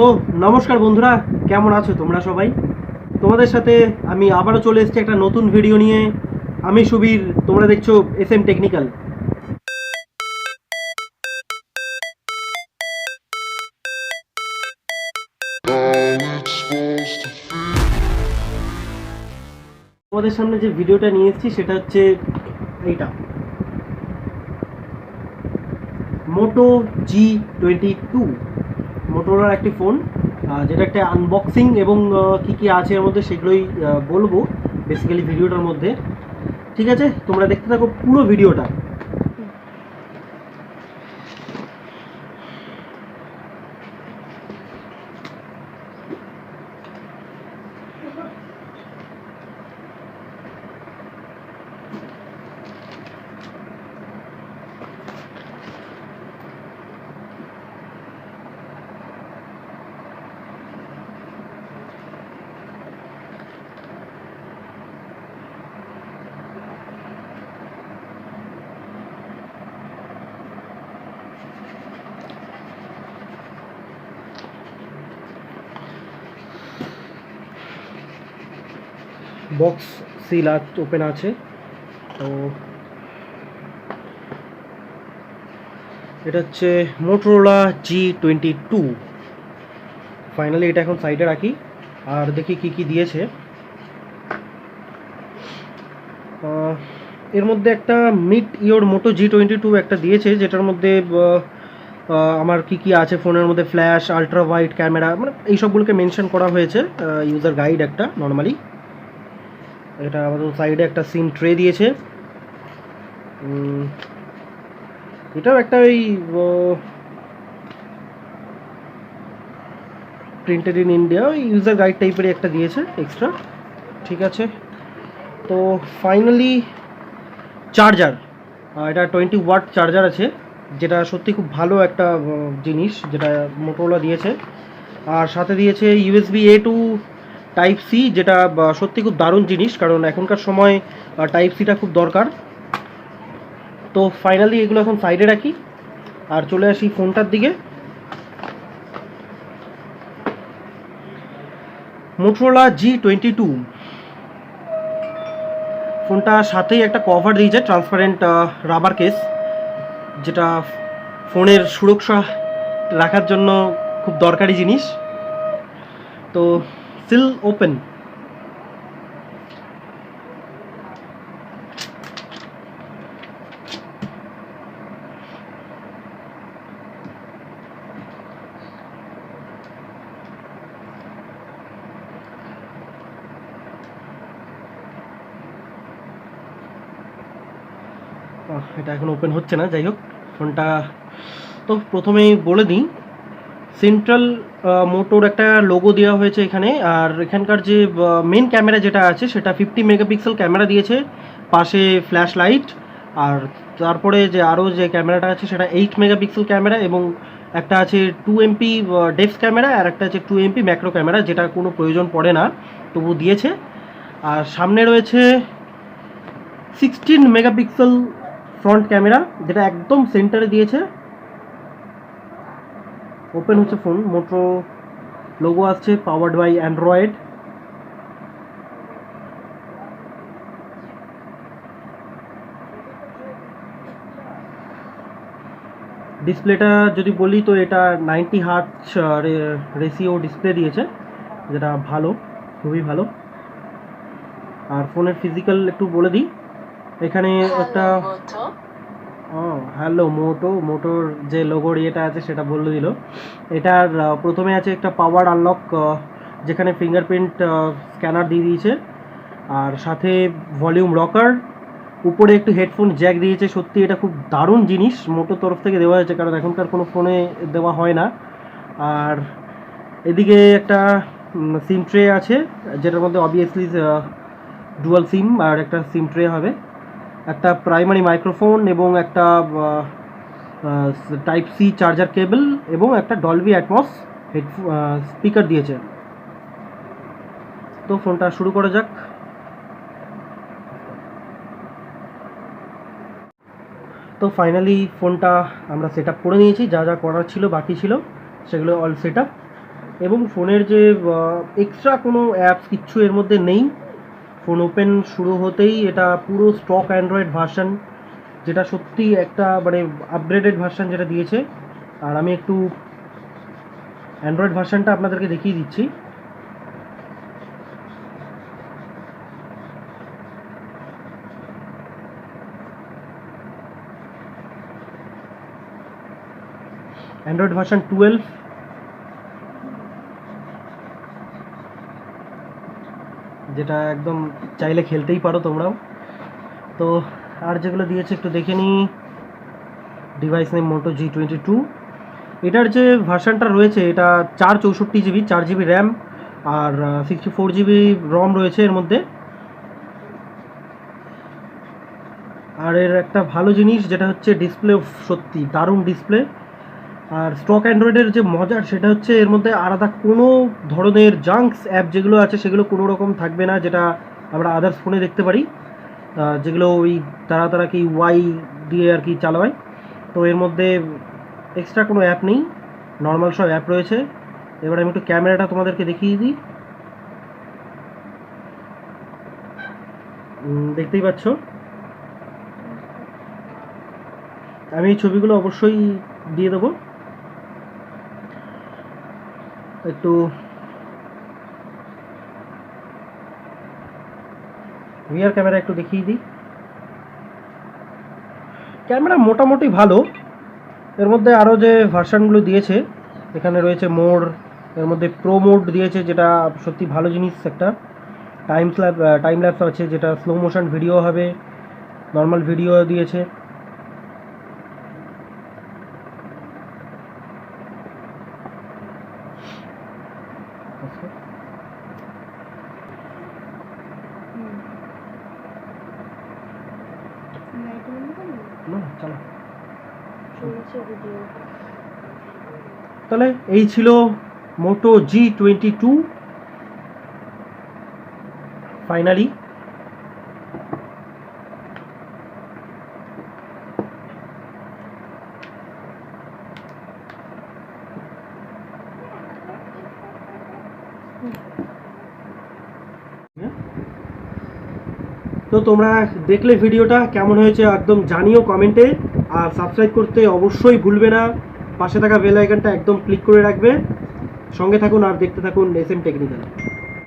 তো নমস্কার বন্ধুরা, কেমন আছো তোমরা সবাই? তোমাদের সাথে আমি আবারও চলে এসেছি একটা নতুন ভিডিও নিয়ে। আমি সুবীর, তোমরা দেখছো SM টেকনিক্যাল। তোমাদের সামনে যে ভিডিওটা নিয়ে এসেছি সেটা হচ্ছে এইটা, মোটো G22 মোটোরোলার একটি ফোন, যেটা একটা আনবক্সিং এবং কি কি আছে এর মধ্যে সেগুলোই বলবো বেসিক্যালি ভিডিওটার মধ্যে। ঠিক আছে, তোমরা দেখতে থাকো পুরো ভিডিওটা। বক্স সিল ওপেন আছে। তো এটা হচ্ছে মোটোরোলা G22। ফাইনালি এটা এখন সাইডে রাখি আর দেখি কি কি দিয়েছে। এর মধ্যে একটা মিট ইওর মোটো G22 একটা দিয়েছে, যেটার মধ্যে আমার কি কি আছে ফোনের মধ্যে, ফ্ল্যাশ, আলট্রা ওয়াইড ক্যামেরা, মানে এইসবগুলোকে মেনশন করা হয়েছে। ইউজার গাইড একটা নর্মালি। এটা আমাদের সাইডে একটা সিম ট্রে দিয়েছে। এটাও একটা ওই প্রিন্টেড ইন ইন্ডিয়া, ওই ইউজার গাইড টাইপেরই একটা দিয়েছে এক্সট্রা। ঠিক আছে, তো ফাইনালি চার্জার, এটা 20 ওয়াট চার্জার আছে, যেটা সত্যি খুব ভালো একটা জিনিস যেটা মোটোরোলা দিয়েছে। আর সাথে দিয়েছে USB A to type C, যেটা সত্যি খুব দারুণ জিনিস, কারণ এখনকার সময় টাইপ সিটা খুব দরকার। তো ফাইনালি এগুলো এখন সাইডে রাখি আর চলে আসি ফোনটার দিকে। মোটোরোলা G22 ফোনটা সাথেই একটা কভার দিয়েছে, ট্রান্সপারেন্ট রাবার কেস, যেটা ফোনের সুরক্ষা রাখার জন্য খুব দরকারি জিনিস। তো সিল ওপেন। এটা এখন ওপেন হচ্ছে না, যাই হোক ফোনটা। তো প্রথমেই বলে দিই, সেন্ট্রাল মোটোর একটা লোগো দেওয়া হয়েছে এখানে। আর এখানকার যে মেন ক্যামেরা যেটা আছে সেটা 50 মেগাপিক্সেল ক্যামেরা দিয়েছে, পাশে ফ্ল্যাশ লাইট। আর তারপরে যে আরও যে ক্যামেরাটা আছে সেটা 8 মেগাপিক্সেল ক্যামেরা, এবং একটা আছে 2MP ডেপথ ক্যামেরা, আর একটা আছে 2MP ম্যাক্রো ক্যামেরা, যেটা কোনো প্রয়োজন পড়ে না তবু দিয়েছে। আর সামনে রয়েছে 16 মেগাপিক্সেল ফ্রন্ট ক্যামেরা, যেটা একদম সেন্টারে দিয়েছে। ওপেন হচ্ছে ফোন, মোটো লোগো আসছে, পাওয়ার্ড বাই অ্যান্ড্রয়েড। ডিসপ্লেটা যদি বলি তো এটা 90 হার্টজ রেশিও ডিসপ্লে দিয়েছে, যেটা ভালো, খুবই ভালো। আর ফোনের ফিজিক্যাল একটু বলে দিই, এখানে একটা হ্যালো মোটোর যে লোগোর ইয়েটা আছে সেটা বলে দিল। এটার প্রথমে আছে একটা পাওয়ার আনলক, যেখানে ফিঙ্গারপ্রিন্ট স্ক্যানার দিয়ে দিয়েছে, আর সাথে ভলিউম লকার, উপরে একটু হেডফোন জ্যাক দিয়েছে। সত্যি এটা খুব দারুণ জিনিস মোটোর তরফ থেকে দেওয়া হয়েছে, কারণ এখনকার কোনো ফোনে দেওয়া হয় না। আর এদিকে একটা সিম ট্রে আছে, যেটার মধ্যে অবভিয়াসলি ডুয়াল সিম আর একটা সিম ট্রে হবে, একটা প্রাইমারি মাইক্রোফোন এবং একটা টাইপ সি চার্জার কেবল, এবং একটা ডলবি অ্যাটমস স্পিকার দিয়েছে। তো ফোনটা শুরু করা যাক। তো ফাইনালি ফোনটা আমরা সেট আপ করে নিয়েছি, যা যা করার ছিল বাকি ছিল সেগুলো অল সেট আপ। এবং ফোনের যে এক্সট্রা কোনো অ্যাপস কিচ্ছু এর মধ্যে নেই। ফোন ওপেন শুরু হতেই এটা পুরো স্টক অ্যান্ড্রয়েড ভার্সন, যেটা সত্যি একটা মানে আপগ্রেডেড ভার্সন যেটা দিয়েছে। আর আমি একটু অ্যান্ড্রয়েড ভার্সনটা আপনাদেরকে দেখিয়ে দিচ্ছি। অ্যান্ড্রয়েড ভার্সন 12, যেটা একদম চাইলে খেলতেই পারো তোমরাও। তো আর যেগুলো দিয়েছে একটু দেখে নিই। ডিভাইস নেম মোটো G22। এটার যে ভার্সনটা রয়েছে এটা 464 GB, 4 GB র্যাম আর 64 GB রম রয়েছে এর মধ্যে। আর এর একটা ভালো জিনিস যেটা হচ্ছে ডিসপ্লে, সত্যি দারুণ ডিসপ্লে। আর স্টক অ্যান্ড্রয়েডের যে মজার সেটা হচ্ছে এর মধ্যে আলাদা কোনো ধরনের জাঙ্কস অ্যাপ যেগুলো আছে সেগুলো কোনো রকম থাকবে না, যেটা আমরা আদার্স ফোনে দেখতে পারি, যেগুলো ওই তারা কি ওয়াই দিয়ে আর কি চালায়। তো এর মধ্যে এক্সট্রা কোনো অ্যাপ নেই, নর্মাল সব অ্যাপ রয়েছে। এবার আমি একটু ক্যামেরাটা তোমাদেরকে দেখিয়ে দিই। দেখতেই পাচ্ছ, আমি এই ছবিগুলো অবশ্যই দিয়ে দেবো। একটু রিয়ার ক্যামেরা একটু দেখিয়ে দিই। ক্যামেরা মোটামুটি ভালো। এর মধ্যে আরও যে ভার্সানগুলো দিয়েছে, এখানে রয়েছে মোড, এর মধ্যে প্রো মোড দিয়েছে, যেটা সত্যি ভালো জিনিস একটা। টাইম ল্যাপস আছে, যেটা স্লো মোশন ভিডিও হবে, নর্মাল ভিডিও দিয়েছে। তাহলে এই ছিল মোটো G22 ফাইনালি। তো তোমরা দেখলে ভিডিওটা কেমন হয়েছে একদম জানিও কমেন্টে। আর সাবস্ক্রাইব করতে অবশ্যই ভুলবে না, পাশে থাকা বেল আইকনটা একদম ক্লিক করে রাখবে। সঙ্গে থাকুন আর দেখতে থাকুন SM টেকনিক্যাল।